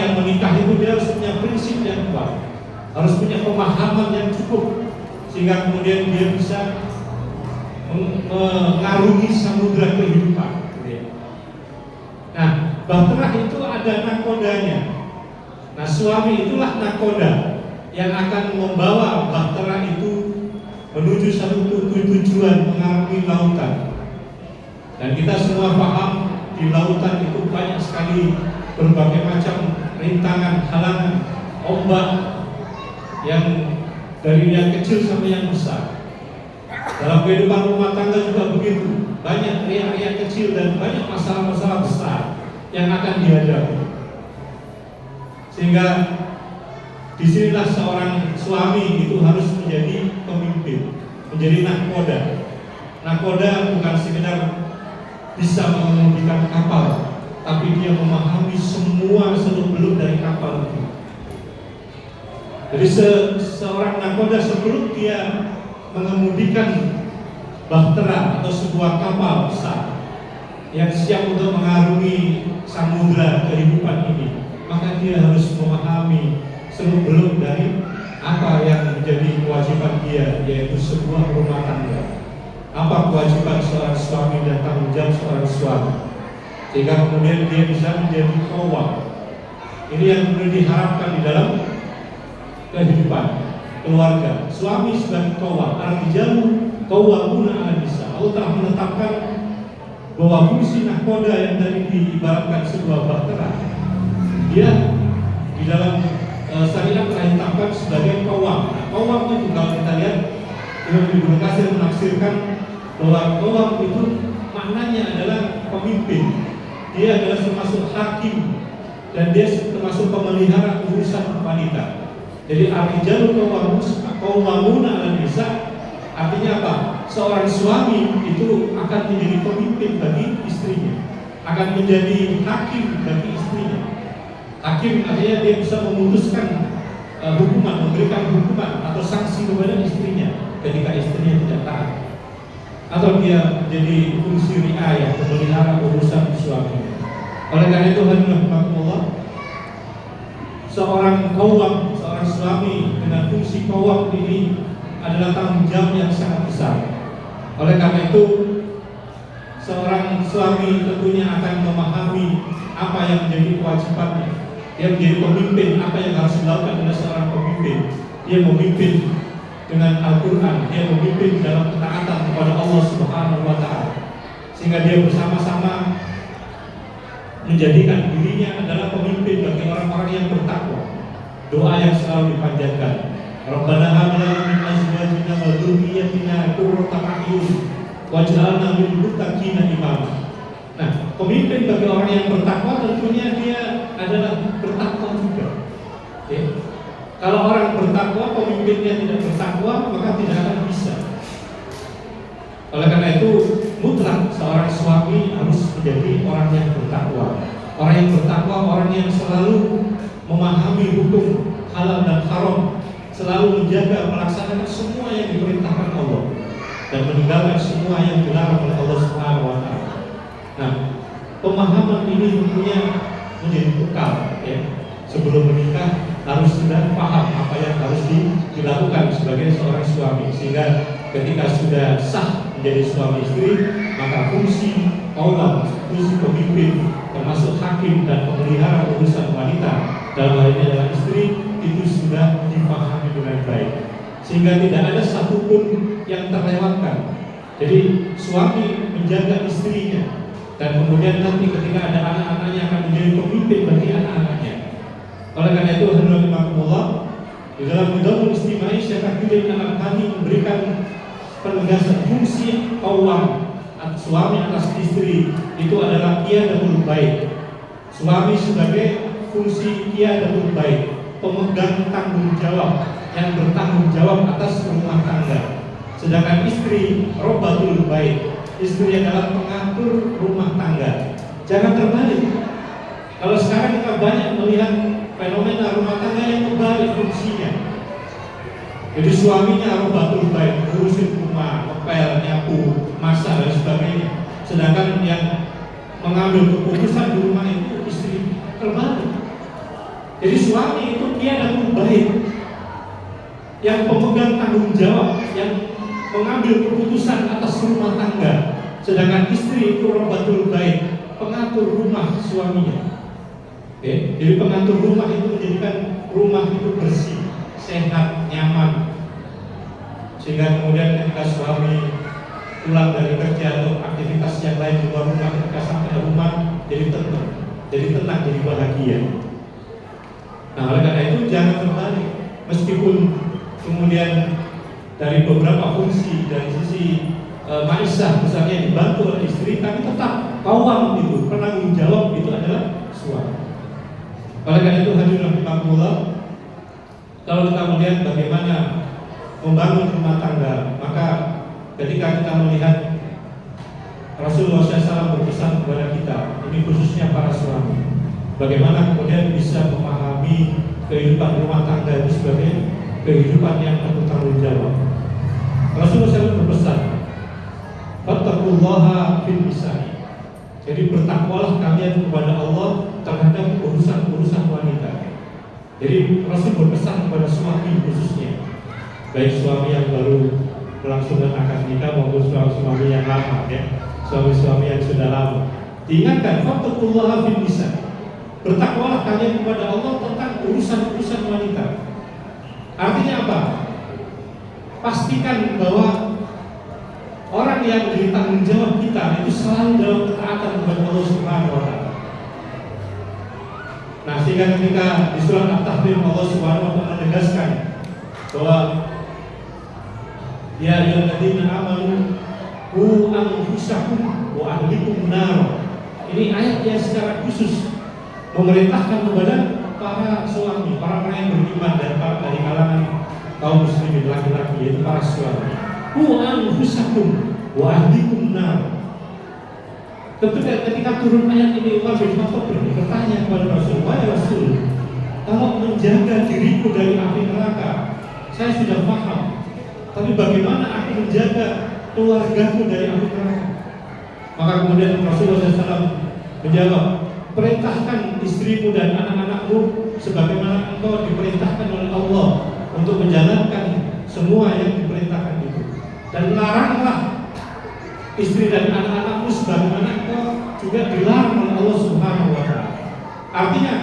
yang menikah itu dia harus punya prinsip yang kuat, harus punya pemahaman yang cukup, sehingga kemudian dia bisa mengarungi samudra kehidupan. Nah, bahtera itu ada nakodanya. Nah, suami itulah nakoda yang akan membawa bahtera itu menuju satu tujuan mengarungi lautan. Dan kita semua paham di lautan itu banyak sekali berbagai macam rintangan, halangan, ombak yang dari yang kecil sampai yang besar. Dalam kehidupan rumah tangga juga begitu, banyak riak-riak kecil dan banyak masalah-masalah besar yang akan dihadapi. Sehingga disinilah seorang suami itu harus menjadi pemimpin, menjadi nakoda. Nakoda bukan sekedar bisa mengemudikan kapal, tapi dia memahami semua seluk-beluk dari kapal itu. Jadi seorang nakoda sebelum dia mengemudikan bahtera atau sebuah kapal besar yang siap untuk mengarungi samudra kehidupan ini, maka dia harus memahami seluk-beluk dari apa yang menjadi kewajiban dia, yaitu sebuah rumah tangga. Apa kewajiban seorang suami dan tanggung jawab seorang suami, sehingga kemudian dia bisa menjadi qawwam. Ini yang kemudian diharapkan di dalam kehidupan keluarga. Suami sebagai qawwam, ar-rijalu qawwamuna 'alan nisa. Allah telah menetapkan bahwa fungsi nakoda yang tadi diibaratkan sebuah bahtera, dia di dalam syariat telah ditetapkan sebagai qawwam. Nah, qawwam itu kalau kita lihat, Ibnu Katsir menafsirkan bahwa qawwam itu maknanya adalah pemimpin. Dia adalah termasuk hakim dan dia termasuk pemelihara urusan wanita. Jadi ar-rijalu qawwamuna 'alan nisa artinya apa? Seorang suami itu akan menjadi pemimpin bagi istrinya, akan menjadi hakim bagi istrinya. Hakim artinya dia bisa memutuskan hukuman, memberikan hukuman atau sanksi kepada istrinya ketika istrinya tidak taat, atau dia menjadi fungsi riayah, memelihara urusan suaminya. Oleh karena itu, Allah, seorang qawwam, seorang suami dengan fungsi qawwam ini adalah tanggung jawab yang sangat besar. Oleh karena itu, seorang suami tentunya akan memahami apa yang menjadi kewajibannya. Dia menjadi pemimpin, apa yang harus dilakukan oleh seorang pemimpin. Dia memimpin dengan Al-Quran, dia memimpin dalam ketaatan kepada Allah Subhanahu wa Ta'ala, sehingga dia bersama-sama menjadikan dirinya adalah pemimpin bagi orang-orang yang bertakwa. Doa yang selalu dipanjatkan, Rabbana hab lana min azwajina wa dzurriyyatina qurrata a'yun waj'alna lil muttaqina imama. Nah, pemimpin bagi orang yang bertakwa tentunya dia adalah bertakwa juga. Okay? Kalau orang bertakwa, pemimpinnya tidak bertakwa, maka tidak akan bisa. Oleh karena itu, mutlak seorang suami harus menjadi orang yang bertakwa. Orang yang bertakwa, orang yang selalu memahami hukum halal dan haram, selalu menjaga melaksanakan semua yang diperintahkan Allah dan meninggalkan semua yang dilarang oleh Allah Subhanahu wa Ta'ala. Nah, pemahaman ini tentunya menjadi bekal, ya. Sebelum menikah harus sudah paham apa yang harus dilakukan sebagai seorang suami, sehingga ketika sudah sah menjadi suami istri, maka fungsi qawwam, fungsi pemimpin, termasuk hakim dan pemelihara urusan wanita, dalam hal ini adalah istri, itu sudah dipahami dengan baik, sehingga tidak ada satupun yang terlewatkan. Jadi suami menjaga istrinya, dan kemudian nanti ketika ada anak-anaknya akan menjadi pemimpin bagi anak-anaknya. Oleh karena itu, Alhamdulillah, di dalam Nidamul Istimai, Syekh Abdul Al-Albani memberikan penegasan fungsi qawwam, suami atas istri itu adalah qiyadatul bait. Suami sebagai fungsi qiyadatul bait, pemegang tanggung jawab, yang bertanggung jawab atas rumah tangga. Sedangkan istri robbatul bait, istri adalah pengatur rumah tangga. Jangan terbalik. Kalau sekarang kita banyak melihat fenomena rumah tangga yang kebalik fungsinya. Jadi suaminya robbatul bait, ngurusin rumah, ngepel, nyapu, masak dan sebagainya. Sedangkan yang mengambil keputusan di rumah itu istri. Terbalik. Jadi suami itu tiada baik, yang pemegang tanggung jawab, yang mengambil keputusan atas rumah tangga. Sedangkan istri itu rabbatul bait, pengatur rumah suaminya. Oke, jadi pengatur rumah itu menjadikan rumah itu bersih, sehat, nyaman. Sehingga kemudian ketika suami pulang dari kerja atau aktivitas yang lain di luar rumah, ketika sampai rumah jadi tenang, jadi bahagia. Nah, oleh karena itu jangan terbalik. Meskipun kemudian dari beberapa fungsi dari sisi maisah misalnya dibantu oleh istri, tapi tetap kawam itu, penanggung jawab itu adalah suami. Oleh karena itu hadirin rahimakumullah, kalau kita melihat bagaimana membangun rumah tangga, maka ketika kita melihat Rasulullah SAW berpesan kepada kita, ini khususnya para suami, bagaimana kemudian bisa memahami kehidupan rumah tangga itu sebagai kehidupan yang bertanggung jawab. Rasulullah SAW berpesan, fattaqullaha fil nisa'i. Jadi bertakwalah kalian kepada Allah terhadap urusan-urusan wanita. Jadi Rasul berpesan kepada suami khususnya, baik suami yang baru melangsungkan akad nikah maupun suami yang lama, ya, suami-suami yang sudah lama. Diingatkan, fattaqullaha fil nisa'i. Bertakwalah kalian kepada Allah tentang urusan-urusan wanita. Artinya apa? Pastikan bahwa orang yang menjadi tanggung jawab kita itu selalu dalam ketaatan kepada Allah Subhanahu wa Ta'ala. Nah, sehingga ketika di surat At-Tahrim Allah Subhanahu wa Ta'ala menegaskan bahwa ya ayyuhalladzina amanu qu anfusakum wa ahlikum nar. Ini ayat yang secara khusus memerintahkan kepada para suami, para yang beriman dan para dari kalangan kaum muslimin laki-laki, yaitu para suami. Qu anfusakum wa ahlikum nar. Ketika turun ayat ini, Umar bin Khattab bertanya kepada Rasul, wahai Rasul, kalau menjaga diriku dari api neraka, saya sudah paham. Tapi bagaimana aku menjaga keluargaku dari api neraka? Maka kemudian Rasulullah SAW menjawab, perintahkan istrimu dan anak-anakmu sebagaimana engkau diperintahkan oleh Allah untuk menjalankan semua yang diperintahkan itu. Dan laranglah istri dan anak-anakmu sebagaimana engkau juga dilarang oleh Allah Subhanahu wa Ta'ala. Artinya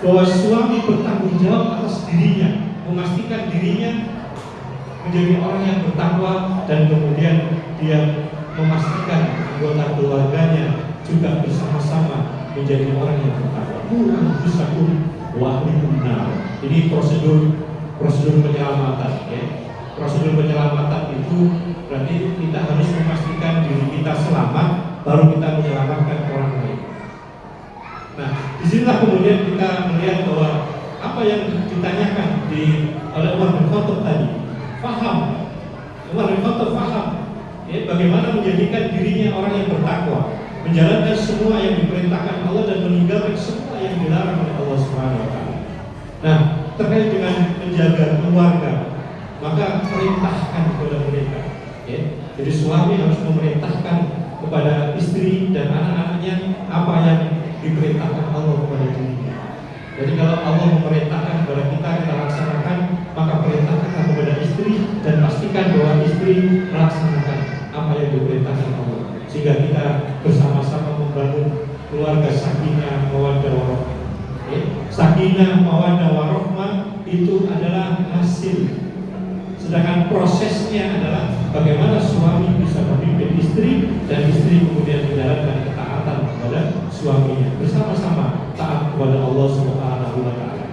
bahwa suami bertanggung jawab atas dirinya, memastikan dirinya menjadi orang yang bertakwa, dan kemudian dia memastikan anggota keluarganya juga bersama-sama menjadi orang yang bertakwa. Anfusakum wa ahlikum nar. Ini prosedur penyelamatan, ya. Prosedur penyelamatan itu berarti kita harus memastikan diri kita selamat, baru kita menyelamatkan orang lain. Nah, disinilah kemudian kita melihat bahwa apa yang ditanyakan oleh Umar bin Khattab tadi, faham. Umar bin Khattab faham, ya, bagaimana menjadikan dirinya orang yang bertakwa, menjalankan semua yang diperintahkan Allah dan meninggalkan semua yang dilarang oleh Allah Subhanahu wa Ta'ala. Nah, terkait dengan menjaga keluarga, maka perintahkan kepada mereka, ya. Jadi suami harus memerintahkan kepada istri dan anak-anaknya apa yang diperintahkan Allah kepada dirinya. Jadi kalau Allah memerintahkan kepada kita laksanakan, maka perintahkan kepada istri dan pastikan bahwa istri melaksanakan apa yang diperintahkan Allah, sehingga kita bersama-sama membangun keluarga sakinah mawaddah warahmah. Sakinah mawaddah warahmah itu adalah hasil, sedangkan prosesnya adalah bagaimana suami bisa memimpin istri dan istri kemudian menjalankan ketaatan kepada suaminya, bersama-sama taat kepada Allah Subhanahu wa Ta'ala.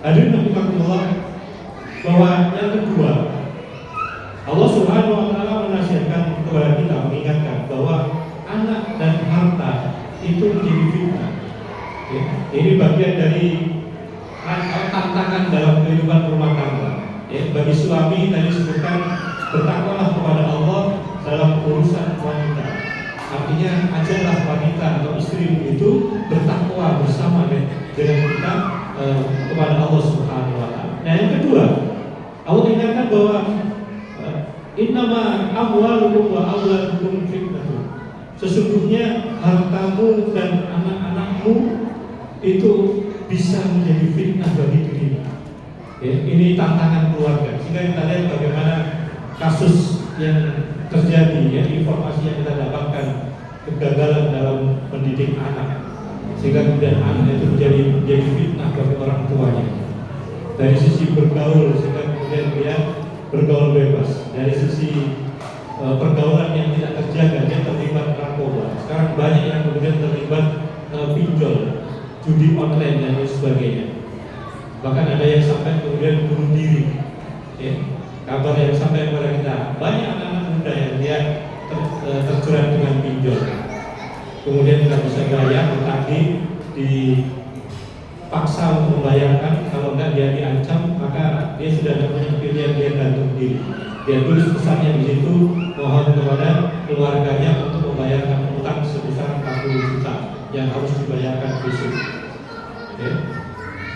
Hadirin rahimakumullah, bahwa yang kedua, Allah Subhanahu wa Ta'ala menasihatkan kepada kita, mengingatkan bahwa anak dan harta itu menjadi fitnah. Ya, ini bagian dari tantangan dalam kehidupan rumah tangga. Ya, bagi suami tadi disebutkan bertakwalah kepada Allah dalam urusan wanita. Artinya ajarlah wanita atau istri itu bertakwa bersama dengan kita kepada Allah Subhanahu wa Ta'ala. Nah, yang kedua, Allah ingatkan bahwa innama amwalukum wa auladukum fitnah. Sesungguhnya hartamu dan anak-anakmu itu bisa menjadi fitnah bagi dirinya. Ya, ini tantangan keluarga. Sehingga kita lihat bagaimana kasus yang terjadi, ya, informasi yang kita dapatkan, kegagalan dalam mendidik anak, sehingga kemudian anak itu menjadi fitnah bagi orang tuanya. Dari sisi bergaul, sehingga kemudian dia bergaul bebas. Dari sisi pergaulan yang tidak terjaga, dia terlibat narkoba. Sekarang banyak yang kemudian terlibat pinjol, judi online dan lain sebagainya. Bahkan ada yang sampai kemudian bunuh diri. Ya. Kabar yang sampai kepada kita, banyak anak-anak muda yang dia terjerat dengan pinjol. Kemudian tidak bisa bayar, bertagih, dipaksa untuk membayarkan. Kalau enggak dia diancam, maka dia sudah ada banyak pilihan, dia gantung diri. Dia tulis pesannya di situ, mohon kepada keluarganya untuk membayarkan utang sebesar 40 juta yang harus dibayarkan besok. Okay.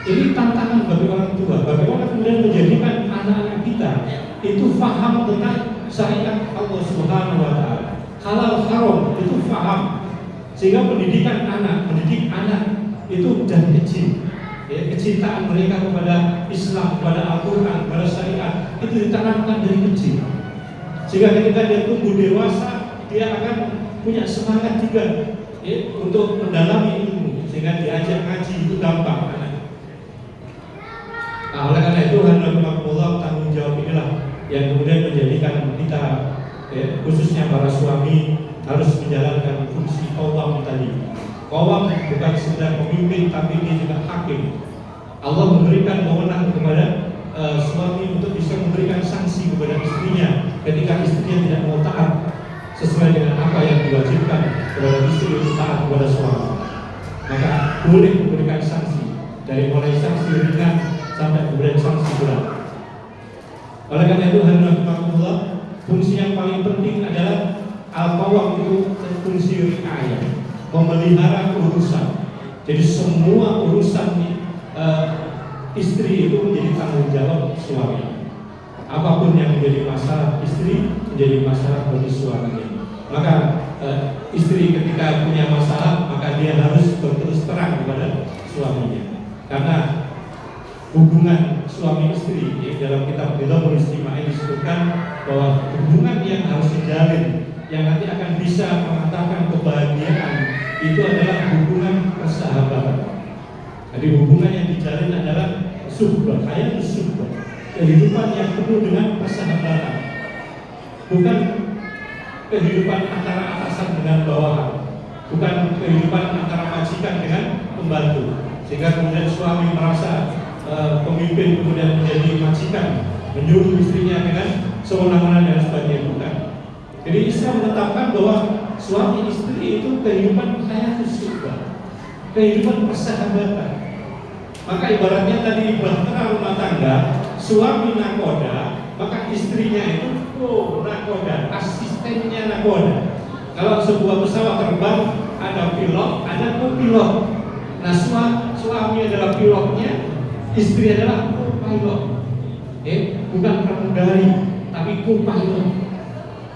Ini tantangan bagi orang tua. Bagaimana kemudian menjadikan anak-anak kita itu faham tentang syariat Allah Subhanahu wa Ta'ala, halal haram itu faham, sehingga mendidik anak itu dari kecil. Ya, kecintaan mereka kepada Islam, kepada Al-Quran, kepada syariat itu ditanamkan dari kecil, sehingga ketika dia tumbuh dewasa dia akan punya semangat juga, ya, untuk mendalami ilmu, sehingga diajak ngaji itu gampang anak. Nah, oleh karena itu Allah tanggung jawab inilah yang kemudian menjadikan kita, ya, khususnya para suami harus menjalankan fungsi qawwam tadi. Qawwam bukan sekedar pemimpin, tapi dia juga hakim. Allah memberikan wewenang kepada suami untuk bisa memberikan sanksi kepada istrinya ketika istrinya tidak mau taat sesuai dengan apa yang diwajibkan kepada istri untuk taat kepada suami. Maka boleh memberikan sanksi, dari mulai sanksi ringan sampai kemudian sanksi berat. Oleh karena itu, Allah, fungsi yang paling penting adalah al-qawwam itu fungsi riayah, memelihara urusan. Jadi semua urusan istri itu menjadi tanggung jawab suami. Apapun yang menjadi masalah istri menjadi masalah bagi suaminya. Maka istri ketika punya masalah, maka dia harus berterus terang kepada suaminya. Karena hubungan suami istri, ya, dalam kitab Bidhaul Istimai disebutkan bahwa hubungan yang harus dijalin, yang nanti akan bisa mengantarkan kebahagiaan, itu adalah hubungan persahabatan. Jadi hubungan yang dijalin adalah suhbah, hayat suhbah, kehidupan yang penuh dengan persahabatan, bukan kehidupan antara atasan dengan bawahan, bukan kehidupan antara majikan dengan pembantu, sehingga kemudian suami merasa pemimpin kemudian menjadi majikan, menyuruh istrinya dengan sewenang-wenang dan sebagainya. Bukan. Jadi Islam menetapkan bahwa suami istri itu kehidupan hayatus suhbah, kehidupan persahabatan. Maka ibaratnya tadi bahtera rumah tangga, suami nakoda, maka istrinya itu nakoda, asistennya nakoda. Kalau sebuah pesawat terbang, ada pilot, ada co-pilot. Nah, suami adalah pilotnya, istri adalah co-pilot. Bukan pramugari, tapi co-pilot.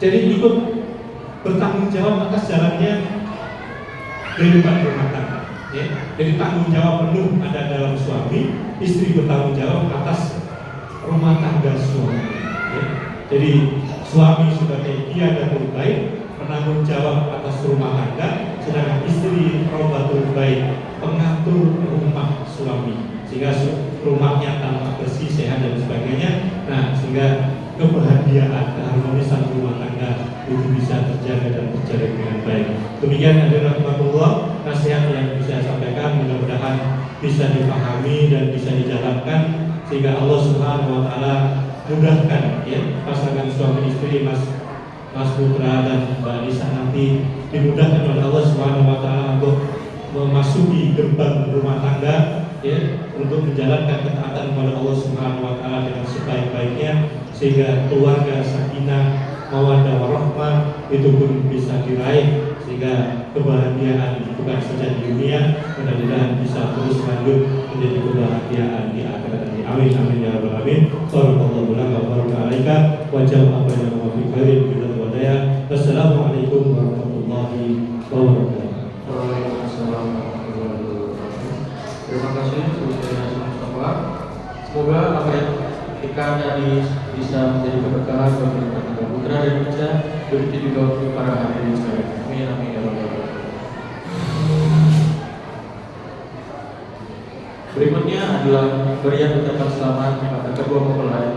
Jadi ikut bertanggung jawab atas jalannya kehidupan rumah tangga. Ya, jadi tanggung jawab penuh ada dalam suami, istri bertanggung jawab atas rumah tangga suami. Ya, jadi suami sebagai dia dan baik penanggung jawab atas rumah tangga, sedangkan istri robatul baik, pengatur rumah suami, sehingga rumahnya tampak bersih, sehat dan sebagainya. Nah, sehingga kebahagiaan, keharmonisan rumah tangga itu bisa terjaga dan terjalin dengan baik. Demikian adalah Allah, nasihat yang bisa saya sampaikan, mudah-mudahan bisa dipahami dan bisa dijalankan, sehingga Allah Subhanahu wa Ta'ala mudahkan, ya, pasangan suami istri Mas Putra dan Mbak Nisa nanti dimudahkan oleh Allah Subhanahu wa Ta'ala untuk memasuki gerbang rumah tangga, ya, untuk menjalankan ketaatan kepada Allah Subhanahu wa Ta'ala dengan sebaik-baiknya, sehingga keluarga sakinah, mawaddah warahmah itu pun bisa diraih, sehingga kebahagiaan bukan saja di dunia, mudah-mudahan bisa terus lanjut menjadi kebahagiaan di akhirat nanti. Amin amin ya rabbal alamin. Sallallahu alaihi wa sallam. Wassalamualaikum warahmatullahi wabarakatuh. Waalaikumsalam warahmatullahi wabarakatuh. Terima kasih Saudara Hasyim Mustafa. Semoga apa yang kita tadi bisa menjadi keberkahan bagi kita putra dan putra, begitu juga untuk para hadirin sekalian. Amin amin ya rabbal alamin. Berikutnya adalah pemberian ucapan selamat kepada kedua mempelai.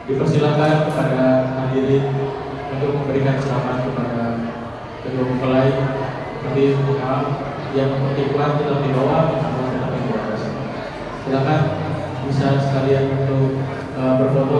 Dipersilakan kepada hadirin untuk memberikan selamat kepada kedua mempelai. Tapi yang ikhwan tetap di bawah, tetap di atas. Silakan bisa sekalian untuk berfoto.